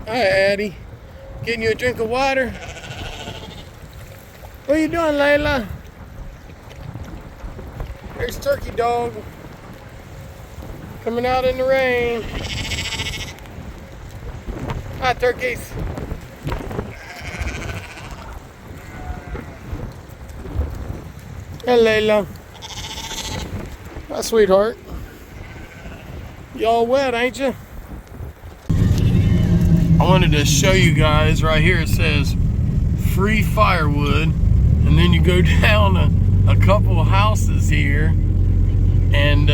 Hi, Addie. Getting you a drink of water? What are you doing, Layla? There's Turkey Dog. Coming out in the rain. Hi, turkeys. Hey, Layla. Hi, sweetheart. Y'all wet, ain't you? I wanted to show you guys right here. It says free firewood, and then you go down a couple of houses here, and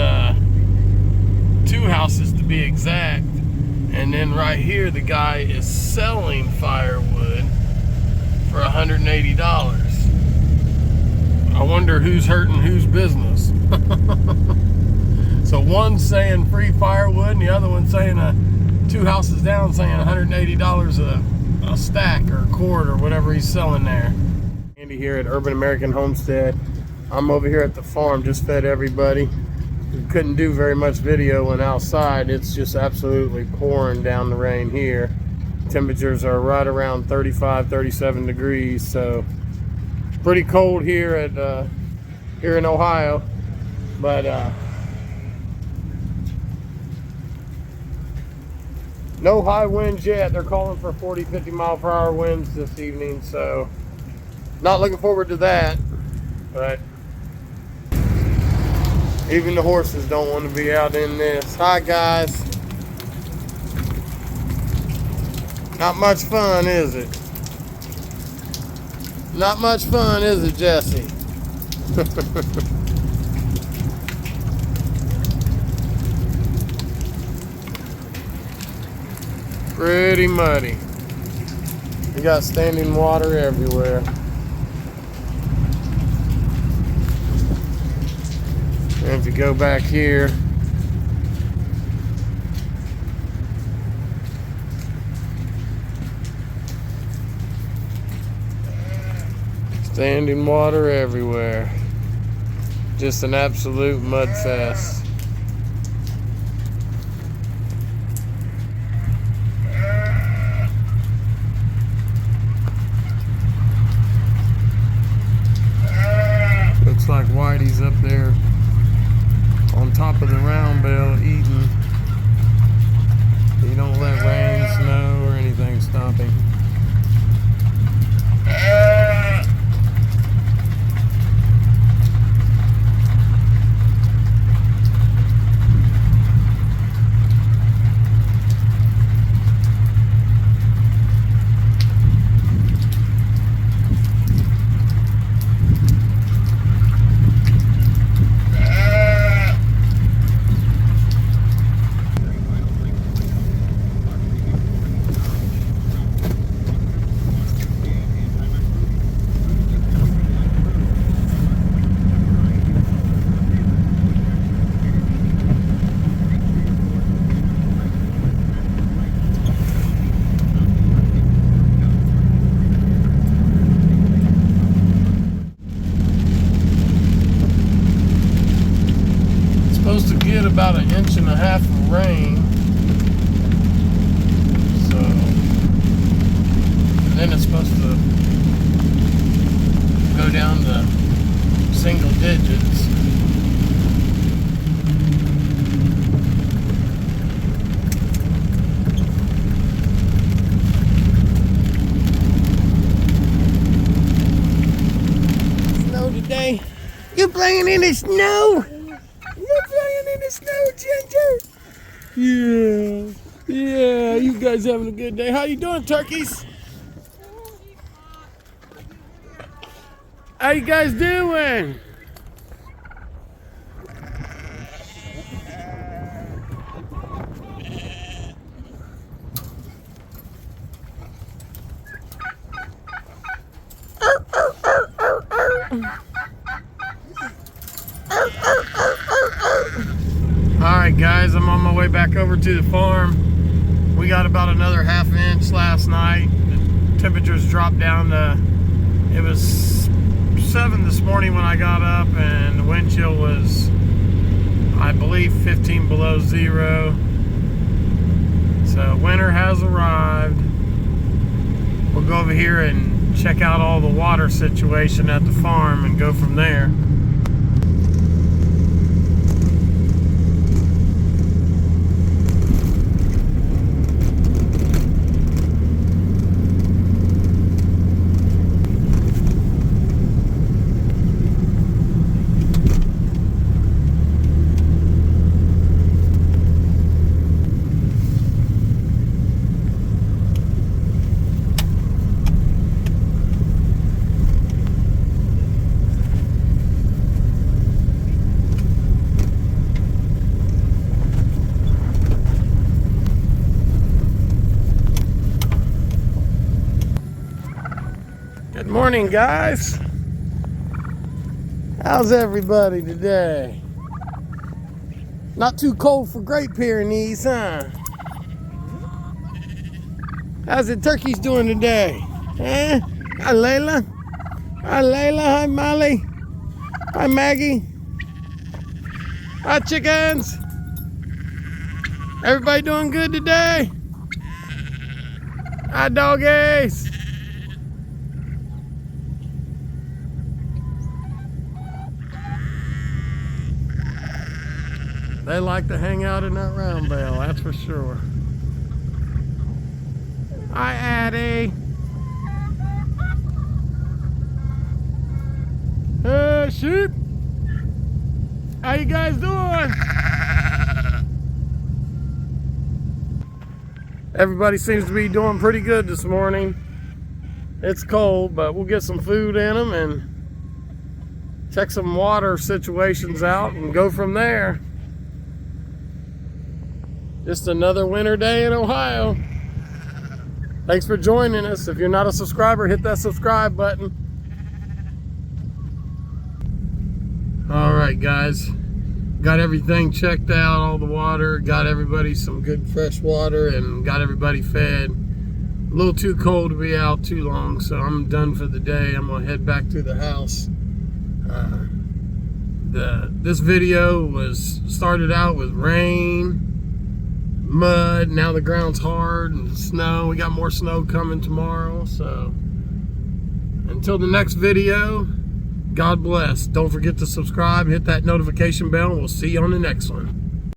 2 houses to be exact, and then right here the guy is selling firewood for $180. I wonder who's hurting whose business. So one's saying free firewood and the other one's saying 2 houses down saying $180 a stack or a cord or whatever he's selling there. Andy here at Urban American Homestead. I'm over here at the farm, just fed everybody. We couldn't do very much video when outside. It's just absolutely pouring down the rain here. Temperatures are right around 35, 37 degrees, so pretty cold here at here in Ohio, but no high winds yet. They're calling for 40, 50 mile per hour winds this evening, so not looking forward to that. But even the horses don't want to be out in this. Hi, guys. Not much fun, is it? Not much fun, is it, Jesse? Pretty muddy. We got standing water everywhere. And if you go back here, standing water everywhere. Just an absolute mud fest. Looks like Whitey's up there on top of the round bale eating. He don't let rain, snow, or anything stop him. Supposed to get about 1.5 inches of rain, so then it's supposed to go down to single digits. Snow today. You're playing in the snow. You're playing in the snow, Ginger. Yeah, you guys having a good day. How you doing, turkeys? How you guys doing? Alright guys, I'm on my way back over to the farm. We got about another 1/2 inch last night. The temperatures dropped down to, it was 7 this morning when I got up, and the wind chill was, I believe, 15 below zero. So winter has arrived. We'll go over here and check out all the water situation at the farm and go from there. Good morning, guys. How's everybody today? Not too cold for Great Pyrenees, huh? How's the turkeys doing today? Eh? Hi, Layla. Hi, Layla. Hi, Molly. Hi, Maggie. Hi, chickens. Everybody doing good today? Hi, doggies. They like to hang out in that round bale, that's for sure. Hi, Addie. Hey, sheep. How you guys doing? Everybody seems to be doing pretty good this morning. It's cold, but we'll get some food in them and check some water situations out and go from there. Just another winter day in Ohio. Thanks for joining us. If you're not a subscriber, hit that subscribe button. All right, guys. Got everything checked out, all the water. Got everybody some good fresh water and got everybody fed. A little too cold to be out too long, so I'm done for the day. I'm gonna head back to the house. This video was started out with rain, mud. Now the ground's hard and snow. We got more snow coming tomorrow. So until the next video, God bless. Don't forget to subscribe, hit that notification bell, and we'll see you on the next one.